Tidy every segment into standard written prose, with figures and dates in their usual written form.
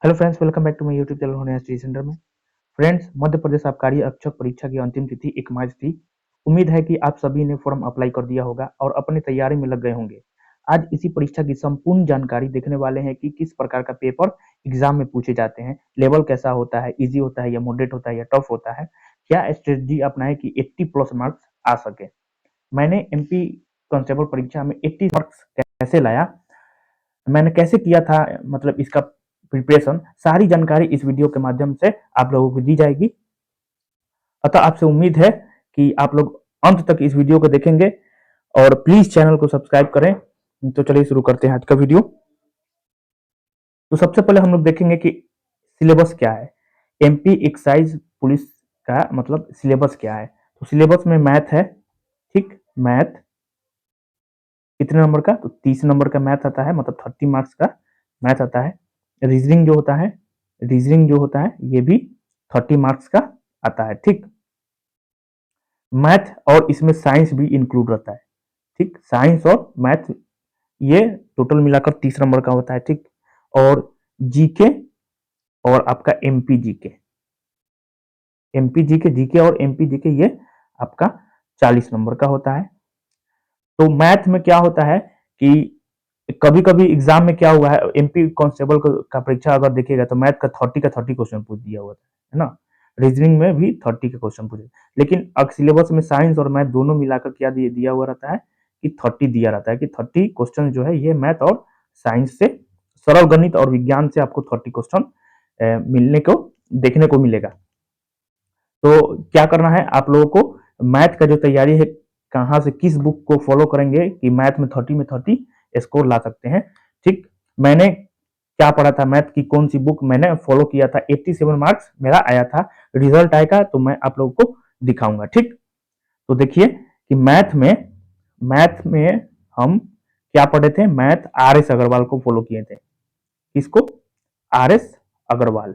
Hello friends, welcome back to my YouTube channel होने study centre में। Friends, Madhya Pradesh आबकारी अक्षक परीक्षा की अंतिम तिथि 1 मार्च थी। उम्मीद है कि आप सभी ने फॉर्म अप्लाई कर दिया होगा और अपनी तैयारी में लग गए होंगे। आज इसी परीक्षा की संपूर्ण जानकारी देखने वाले हैं कि किस प्रकार का पेपर एग्जाम में पूछे जाते हैं, लेवल कैसा होता है, इजी होता है या मॉडरेट होता है या टफ होता है, क्या स्ट्रेटजी अपनाएं कि 80 प्लस मार्क्स आ सके। मैंने एमपी कांस्टेबल परीक्षा में 80 मार्क्स कैसे लाया, मैंने कैसे किया था, मतलब इसका प्रिपरेशन, सारी जानकारी इस वीडियो के माध्यम से आप लोगों को दी जाएगी। अतः आपसे उम्मीद है कि आप लोग अंत तक इस वीडियो को देखेंगे और प्लीज चैनल को सब्सक्राइब करें। तो चलिए शुरू करते हैं आज का वीडियो। तो सबसे पहले हम लोग देखेंगे कि सिलेबस क्या है। एमपी एक्साइज पुलिस का मतलब सिलेबस क्या है। तो सिलेबस में मैथ है, ठीक। मैथ कितने नंबर का? तो 30 नंबर का मैथ आता है, मतलब 30 मार्क्स का मैथ आता है। रीजनिंग जो होता है ये भी 30 मार्क्स का आता है, ठीक। मैथ और इसमें साइंस भी इंक्लूड रहता है, ठीक। साइंस और मैथ ये टोटल मिलाकर 30 नंबर का होता है, ठीक। और जीके और आपका एमपी जीके और एमपी जीके ये आपका 40 नंबर का होता है। तो मैथ में क्या होता है कि कभी कभी एग्जाम में क्या हुआ है, एमपी कांस्टेबल का परीक्षा अगर देखिएगा तो मैथ का 30 क्वेश्चन पूछ दिया हुआ है ना। रीजनिंग में भी 30 का क्वेश्चन पूछे, लेकिन सिलेबस में साइंस और मैथ दोनों मिलाकर क्या दिया हुआ रहता है कि 30 दिया रहता है कि 30 क्वेश्चन जो है ये मैथ और साइंस से, सरल गणित और विज्ञान से आपको 30 क्वेश्चन मिलने को देखने को मिलेगा। तो क्या करना है आप लोगों को, मैथ का जो तैयारी है, कहाँ से किस बुक को फॉलो करेंगे कि मैथ में 30 स्कोर ला सकते हैं, ठीक। मैंने क्या पढ़ा था, मैथ की कौन सी बुक मैंने फॉलो किया था, 87 मार्क्स मेरा आया था। रिजल्ट आएगा तो मैं आप लोगों को दिखाऊंगा, ठीक। तो देखिए कि मैथ में हम क्या पढ़े थे, मैथ आर एस अग्रवाल को फॉलो किए थे। किसको? R S Agarwal.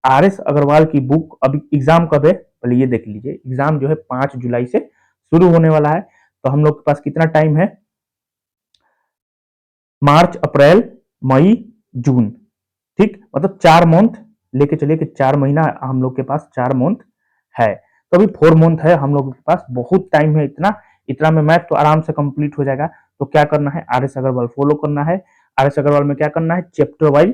R S Agarwal की बुक, अभी एग्जाम कब है पहले ये देख लीजिए। एग्जाम जो है 5 जुलाई से शुरू होने वाला है। तो हम लोग के पास कितना टाइम है? मार्च, अप्रैल, मई, जून, ठीक। मतलब 4 मंथ लेके चलिए कि 4 महीना हम लोग के पास 4 मंथ है। तो अभी 4 मंथ है हम लोगों के पास, बहुत टाइम है। इतना इतना में मैथ तो आराम से कंप्लीट हो जाएगा। तो क्या करना है, आर एस अग्रवाल फॉलो करना है। आर एस अग्रवाल में क्या करना है, चैप्टर वाइज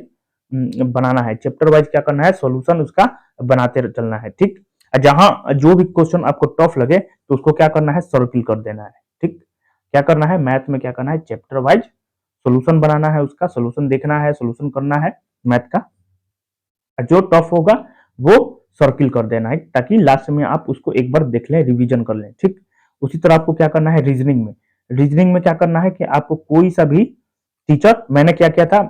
बनाना है। चैप्टर वाइज क्या करना है, सोल्यूशन उसका बनाते चलना है, ठीक। जहां जो भी क्वेश्चन आपको टफ लगे तो उसको क्या करना है, सर्किल कर देना है, ठीक। क्या करना है, मैथ में क्या करना है, चैप्टर वाइज सोल्यूशन बनाना है, उसका सोल्यूशन देखना है, सोल्यूशन करना है मैथ का। जो टफ होगा वो सर्किल कर देना है, ताकि लास्ट में आप उसको एक बार देख लें, रिवीजन कर लें, ठीक। उसी तरह आपको क्या करना है रीजनिंग में क्या करना है कि आपको कोई सा भी टीचर, मैंने क्या किया था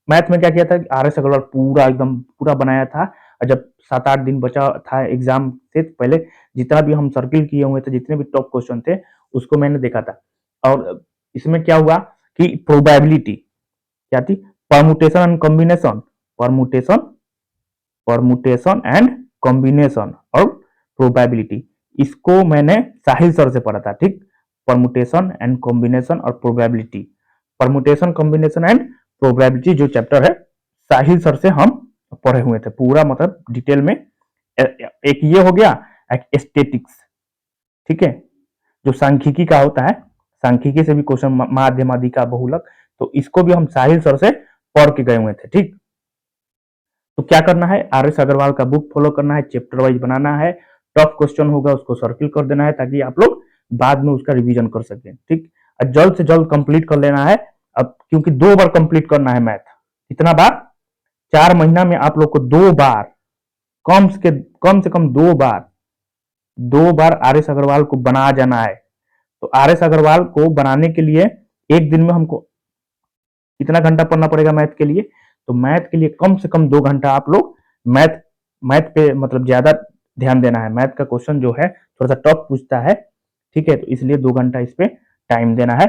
मैथ में, क्या किया था, आर एस अग्रवाल पूरा एकदम पूरा बनाया था। और जब 7-8 दिन बचा था एग्जाम से पहले, जितना भी हम सर्किल किए हुए थे, जितने भी टॉप क्वेश्चन थे, उसको मैंने देखा था। और इसमें क्या हुआ कि प्रोबेबिलिटी क्या थी, permutation and combination, permutation permutation and combination और प्रोबेबिलिटी, इसको मैंने साहिल सर से पढ़ा था, ठीक। परमुटेशन एंड कॉम्बिनेशन और probability, permutation combination and probability जो चैप्टर है, साहिल सर से हम पढ़े हुए थे पूरा, मतलब डिटेल में। एक ये हो गया, एक स्टेटिक्स, ठीक है, जो सांख्यिकी का होता है, सांख्यिकी से भी क्वेश्चन, माध्यमादिका, बहुलक, तो इसको भी हम साहिल सर से पढ़ के गए हुए थे, ठीक। तो क्या करना है, आर एस अग्रवाल का बुक फॉलो करना है, चैप्टर वाइज बनाना है। टफ क्वेश्चन होगा उसको सर्किल कर देना है, ताकि आप लोग बाद में उसका रिवीजन कर सकें, ठीक। और जल्द से जल्द कंप्लीट कर लेना है। अब क्योंकि 2 बार कंप्लीट करना है मैथ, कितना बार, 4 महीना में आप लोग को 2 बार, कम से कम 2 बार आर एस अग्रवाल को बना जाना है। तो आर एस अग्रवाल को बनाने के लिए एक दिन में हमको कितना घंटा पढ़ना पड़ेगा मैथ के लिए? तो मैथ के लिए कम से कम 2 घंटा आप लोग मैथ मैथ पे मतलब ज्यादा ध्यान देना है। मैथ का क्वेश्चन जो है थोड़ा सा टफ पूछता है, ठीक है, तो इसलिए 2 घंटा इस पे टाइम देना है।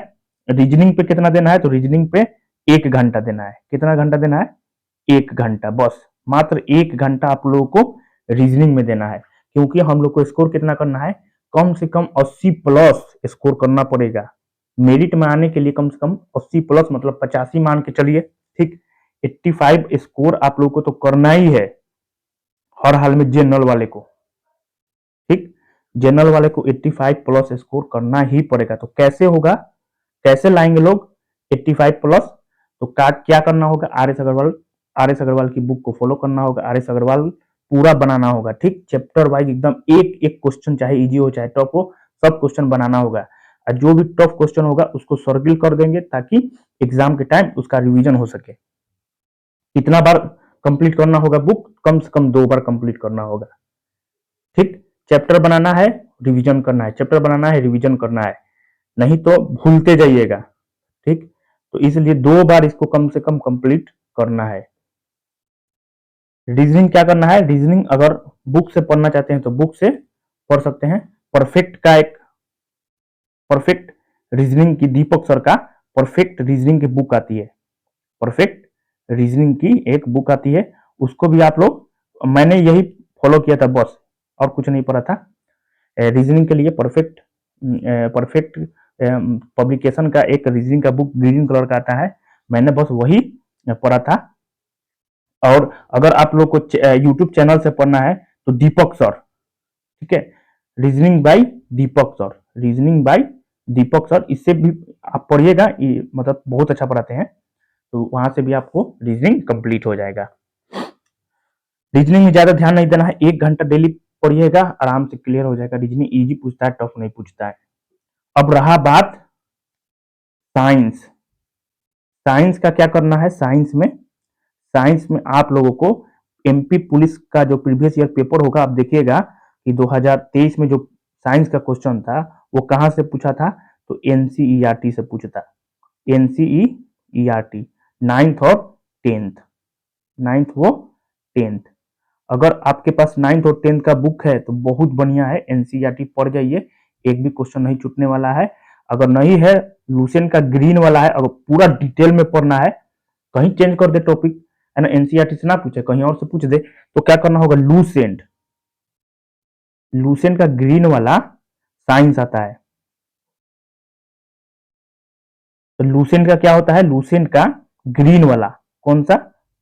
रीजनिंग पे कितना देना है, तो रीजनिंग पे 1 घंटा देना है। कितना घंटा देना है? 1 घंटा, बस मात्र 1 घंटा आप लोगों को रीजनिंग में देना है। क्योंकि हम लोग को स्कोर कितना करना है, कम से कम 80 प्लस स्कोर करना पड़ेगा। मेरिट में आने के लिए कम से कम 80 प्लस, मतलब 85 मान के चलिए, ठीक। 85 स्कोर आप लोग को तो करना ही है हर हाल में जनरल वाले को, ठीक। जनरल वाले को 85 प्लस स्कोर करना ही पड़ेगा। तो कैसे होगा, कैसे लाएंगे लोग 85 प्लस? तो क्या करना होगा, आर एस अग्रवाल की बुक को फॉलो करना होगा, आर एस अग्रवाल पूरा बनाना होगा, ठीक। चैप्टर वाइज एकदम एक एक क्वेश्चन, चाहे इजी हो चाहे टफ हो, सब क्वेश्चन बनाना होगा। और जो भी टफ क्वेश्चन होगा उसको सर्किल कर देंगे ताकि एग्जाम के टाइम उसका रिवीजन हो सके। कितना बार कंप्लीट करना होगा बुक? कम से कम 2 बार कंप्लीट करना होगा, ठीक। चैप्टर बनाना है, रिवीजन करना है, चैप्टर बनाना है, रिवीजन करना है, नहीं तो भूलते जाइएगा, ठीक। तो इसलिए 2 बार इसको कम से कम कंप्लीट करना है। रीजनिंग क्या करना है, रीजनिंग अगर बुक से पढ़ना चाहते हैं तो बुक से पढ़ सकते हैं। परफेक्ट का एक परफेक्ट रीजनिंग की, दीपक सर का परफेक्ट रीजनिंग की बुक आती है, परफेक्ट रीजनिंग की एक बुक आती है, उसको भी आप लोग, मैंने यही फॉलो किया था बस, और कुछ नहीं पढ़ा था। रीजनिंग के लिए परफेक्ट परफेक्ट पब्लिकेशन का एक रीजनिंग का बुक ग्रीन कलर का आता है, मैंने बस वही पढ़ा था। और अगर आप लोग को यूट्यूब चैनल से पढ़ना है तो दीपक सर, ठीक है, रीजनिंग बाय दीपक सर, रीजनिंग बाय दीपक सर, इससे भी आप पढ़िएगा, मतलब बहुत अच्छा पढ़ाते हैं, तो वहां से भी आपको रीजनिंग कंप्लीट हो जाएगा। रीजनिंग में ज्यादा ध्यान नहीं देना है, 1 घंटा डेली पढ़िएगा, आराम से क्लियर हो जाएगा। रीजनिंग इजी पूछता है, टफ नहीं पूछता है। अब रहा बात साइंस, साइंस का क्या करना है, साइंस में आप लोगों को एमपी पुलिस का जो प्रीवियस ईयर पेपर होगा, आप देखिएगा कि 2023 में जो साइंस का क्वेश्चन था वो कहां से पूछा था, तो एनसीईआरटी से पूछा था, एनसीईआरटी, 9th और 10th, 9th वो 10th। अगर आपके पास 9th और 10th का बुक है तो बहुत बढ़िया है, एनसीईआरटी पढ़ जाइए, एक भी क्वेश्चन नहीं छूटने वाला है। अगर नहीं है, लूसेंट का ग्रीन वाला है, अगर पूरा डिटेल में पढ़ना है, कहीं चेंज कर दे टॉपिक, है ना, एनसीईआरटी से ना पूछे, कहीं और से पूछ दे, तो क्या करना होगा, लूसेंट, लूसेंट का ग्रीन वाला साइंस आता है। तो लूसेंट का क्या होता है, लूसेंट का ग्रीन वाला, कौन सा,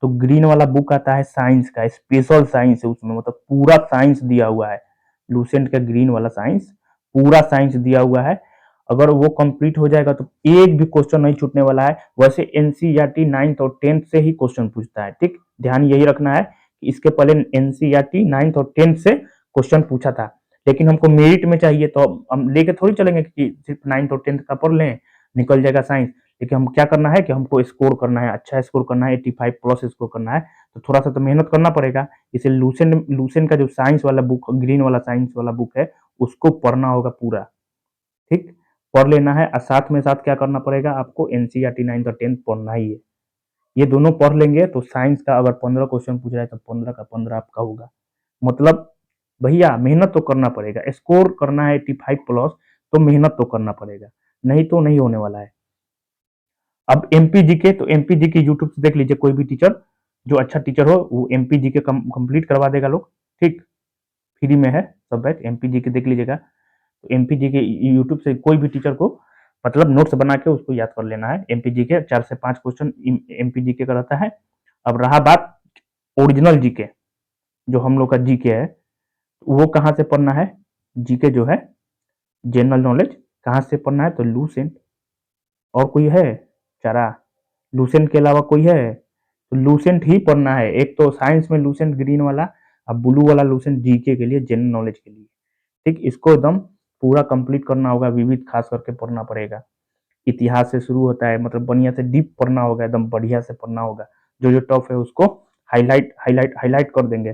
तो ग्रीन वाला बुक आता है साइंस का, स्पेशल साइंस है उसमें, मतलब पूरा साइंस दिया हुआ है। लूसेंट का ग्रीन वाला साइंस, पूरा साइंस दिया हुआ है। अगर वो कंप्लीट हो जाएगा तो एक भी क्वेश्चन नहीं छूटने वाला है। वैसे एनसीईआरटी 9th और 10th से ही क्वेश्चन पूछता है, ठीक, ध्यान यही रखना है कि इसके पहले एनसीईआरटी 9th और 10th से क्वेश्चन पूछा था, लेकिन हमको मेरिट में चाहिए तो हम लेके थोड़ी चलेंगे कि सिर्फ 9th और 10th का पढ़ लें निकल जाएगा साइंस। लेकिन हम क्या करना है कि हमको स्कोर करना है, अच्छा स्कोर करना है, 85 प्लस स्कोर करना है, तो थोड़ा सा तो मेहनत करना पड़ेगा। इसे लूसेंट का जो साइंस वाला बुक, ग्रीन वाला साइंस वाला बुक है, उसको पढ़ना होगा पूरा, ठीक, पढ़ लेना है। और साथ में साथ क्या करना पड़ेगा, आपको एनसीईआरटी 9th और 10th पढ़ना ही है। ये दोनों पढ़ लेंगे तो साइंस का अगर 15 क्वेश्चन पूछ रहा है तो 15 का 15 आपका होगा। मतलब भैया मेहनत तो करना पड़ेगा, स्कोर करना है 85 प्लस, तो मेहनत तो करना पड़ेगा, नहीं तो नहीं होने वाला है। अब एमपीजी के, तो एमपीजी के यूट्यूब से देख लीजिए, कोई भी टीचर जो अच्छा टीचर हो वो एमपीजी के कंप्लीट करवा देगा लोग, ठीक, फ्री में है सब बैच, एमपीजी के देख लीजिएगा। तो एमपीजी के यूट्यूब से कोई भी टीचर को मतलब नोट्स बना के उसको याद कर लेना है। एमपीजी के 4 से 5 क्वेश्चन एमपीजी के का रहता है। अब रहा बात ओरिजिनल जीके, जो हम लोग का जीके है, वो कहाँ से पढ़ना है, जीके जो है जनरल नॉलेज कहाँ से पढ़ना है, तो लूसेंट, और कोई है चारा, लूसेंट के अलावा कोई है, तो लूसेंट ही पढ़ना है। एक तो साइंस में लूसेंट ग्रीन वाला, अब ब्लू वाला लूसेंट जीके के लिए, जनरल नॉलेज के लिए, ठीक, इसको एकदम पूरा कंप्लीट करना होगा, विविध खास करके पढ़ना पड़ेगा। इतिहास से शुरू होता है, मतलब बढ़िया से डीप पढ़ना होगा, एकदम बढ़िया से पढ़ना होगा, जो जो टफ है उसको हाईलाइट हाईलाइट हाईलाइट कर देंगे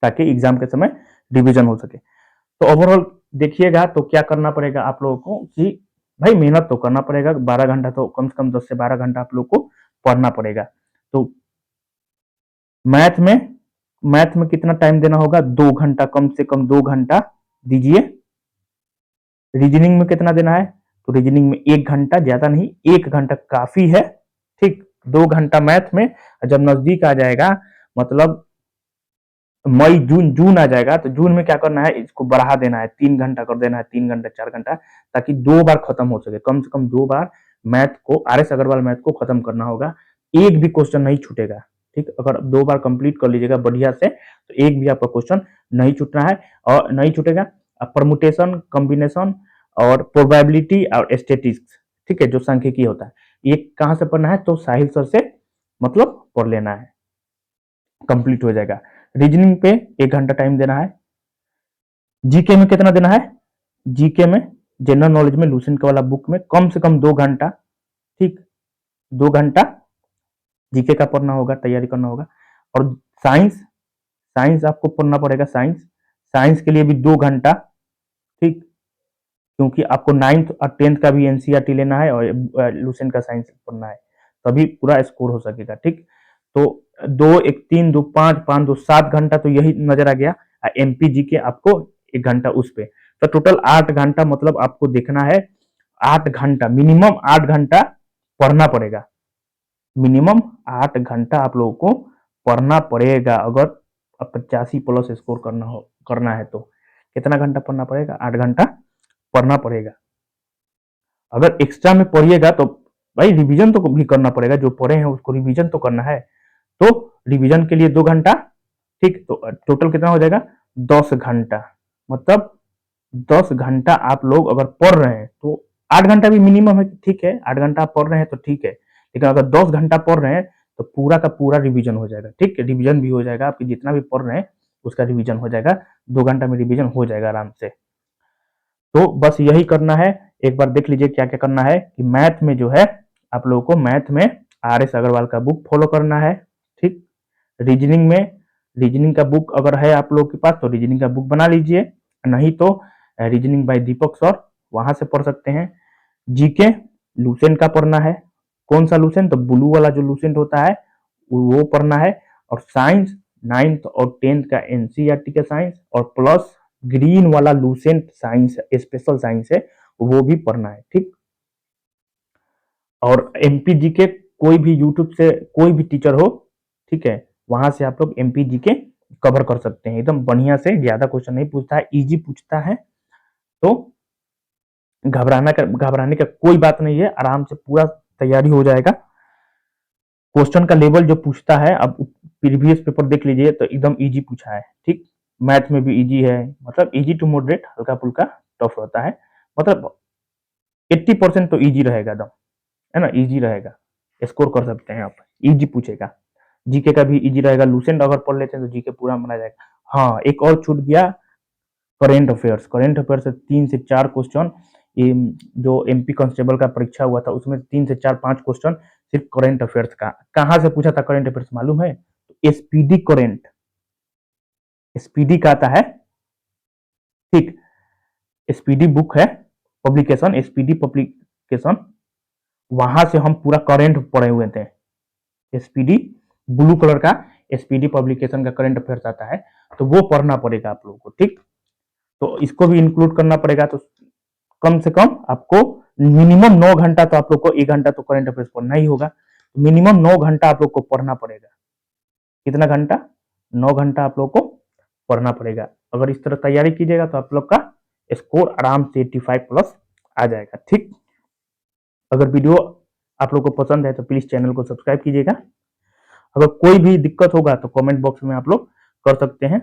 ताकि एग्जाम के समय रिविजन हो सके। तो ओवरऑल देखिएगा तो क्या करना पड़ेगा आप लोगों को कि भाई मेहनत तो करना पड़ेगा, 12 घंटा तो कम से कम 10 से 12 घंटा आप लोग को पढ़ना पड़ेगा। तो मैथ में कितना टाइम देना होगा, 2 घंटा, कम से कम 2 घंटा दीजिए। रीजनिंग में कितना देना है, तो रीजनिंग में 1 घंटा, ज्यादा नहीं, 1 घंटा काफी है, ठीक। 2 घंटा मैथ में, जब नजदीक आ जाएगा, मतलब मई जून जून आ जाएगा, तो जून में क्या करना है, इसको बढ़ा देना है, 3 घंटा कर देना है, 3 घंटा 4 घंटा, ताकि 2 बार खत्म हो सके, कम से कम 2 बार मैथ को, आर एस अग्रवाल मैथ को खत्म करना होगा। एक भी क्वेश्चन नहीं छूटेगा। ठीक, अगर 2 बार कंप्लीट कर लीजिएगा बढ़िया से तो एक भी आपका क्वेश्चन नहीं छूटना है और नहीं छूटेगा। परमुटेशन, कॉम्बिनेशन और प्रोबेबिलिटी और स्टैटिस्टिक्स, ठीक है, जो सांख्यिकी होता है, ये कहाँ से पढ़ना है? तो साहिल सर से मतलब पढ़ लेना है, कंप्लीट हो जाएगा। रीजनिंग पे 1 घंटा टाइम देना है। जीके में कितना देना है? जीके में, जनरल नॉलेज में, लूसेंट वाला बुक में कम से कम 2 घंटा, ठीक, 2 घंटा जीके का पढ़ना होगा, तैयारी करना होगा। और साइंस, साइंस आपको पढ़ना पड़ेगा। साइंस, साइंस के लिए भी 2 घंटा, ठीक, क्योंकि आपको 9th और 10th का भी एनसीईआरटी लेना है और लूसेंट का साइंस पढ़ना है, तभी पूरा स्कोर हो सकेगा। ठीक, तो 2 1 3 2 5 5 2 7 घंटा तो यही नजर आ गया। एमपी जी के आपको 1 घंटा उस पे, तो टोटल 8 घंटा, मतलब आपको देखना है 8 घंटा, मिनिमम 8 घंटा पढ़ना पड़ेगा। मिनिमम 8 घंटा आप लोगों को पढ़ना पड़ेगा अगर 85 प्लस स्कोर करना है तो। कितना घंटा पढ़ना पड़ेगा? 8 घंटा पढ़ना पड़ेगा। अगर एक्स्ट्रा में पढ़िएगा तो भाई रिवीजन तो भी करना पड़ेगा, जो पढ़े हैं उसको रिवीजन तो करना है, तो रिवीजन के लिए 2 घंटा, ठीक, तो टोटल कितना हो जाएगा? 10 घंटा। मतलब 10 घंटा आप लोग अगर पढ़ रहे हैं तो 8 घंटा भी मिनिमम है, ठीक है, 8 घंटा आप पढ़ रहे हैं तो ठीक है, लेकिन अगर 10 घंटा पढ़ रहे हैं तो पूरा का पूरा रिवीजन हो जाएगा। ठीक, रिवीजन भी हो जाएगा, आपकी जितना भी पढ़ रहे हैं उसका रिवीजन हो जाएगा, 2 घंटा में रिवीजन हो जाएगा आराम से। तो बस यही करना है। एक बार देख लीजिए क्या क्या करना है कि मैथ में जो है आप लोगों को, मैथ में आर एस अग्रवाल का बुक फॉलो करना है। ठीक, रीजनिंग में, रीजनिंग का बुक अगर है आप लोग के पास तो रीजनिंग का बुक बना लीजिए, नहीं तो रीजनिंग बाय दीपक सर, वहां से पढ़ सकते हैं। जीके लूसेंट का पढ़ना है। कौन सा लूसेंट? तो ब्लू वाला जो लूसेंट होता है वो पढ़ना है। और साइंस 9th और 10th का एनसीईआरटी का साइंस और प्लस ग्रीन वाला लूसेंट साइंस, स्पेशल साइंस है, वो भी पढ़ना है। ठीक, और एमपीजी के कोई भी यूट्यूब से कोई भी टीचर हो, ठीक है, वहां से आप लोग एमपीजी के कवर कर सकते हैं एकदम बढ़िया से। ज्यादा क्वेश्चन नहीं पूछता है, इजी पूछता है, तो घबराने का कोई बात नहीं है, आराम से पूरा तैयारी हो जाएगा। क्वेश्चन का लेवल जो पूछता है, अब प्रीवियस पेपर देख लीजिए तो एकदम इजी पूछा है। ठीक, मैथ में भी इजी है, मतलब इजी टू मॉडरेट, हल्का फुल्का टफ रहता है, मतलब 80% तो इजी रहेगा एकदम, है ना, इजी रहेगा, स्कोर कर सकते हैं आप, इजी पूछेगा। जीके का भी इजी रहेगा, लूसेंट अगर पढ़ लेते हैं तो जीके पूरा बना जाएगा। हाँ, एक और छूट गया, करेंट अफेयर्स। करेंट अफेयर्स से 3 से 4 क्वेश्चन, ये जो एमपी कांस्टेबल का परीक्षा हुआ था उसमें 3 से 4 5 क्वेश्चन सिर्फ करेंट अफेयर्स का। कहां से पूछा था करेंट अफेयर्स मालूम है? तो एसपीडी करेंट, एसपीडी का आता है, ठीक, एसपीडी बुक है, पब्लिकेशन, एसपीडी पब्लिकेशन, वहां से हम पूरा करेंट पढ़े हुए थे। एसपीडी ब्लू कलर का एसपीडी पब्लिकेशन का करंट अफेयर्स आता है, तो वो पढ़ना पड़ेगा आप लोगों को। ठीक, तो इसको भी इंक्लूड करना पड़ेगा, तो कम से कम आपको मिनिमम 9 घंटा, तो आप लोग को 1 घंटा तो करंट अफेयर्स पढ़ना ही होगा, मिनिमम 9 घंटा आप लोग को पढ़ना पड़ेगा। कितना घंटा? 9 घंटा आप लोग को पढ़ना पड़ेगा। अगर इस तरह तैयारी कीजिएगा तो आप लोग का स्कोर आराम से 85 प्लस आ जाएगा। ठीक, अगर वीडियो आप लोग को पसंद है तो प्लीज चैनल को सब्सक्राइब कीजिएगा। अगर कोई भी दिक्कत होगा तो कमेंट बॉक्स में आप लोग कर सकते हैं।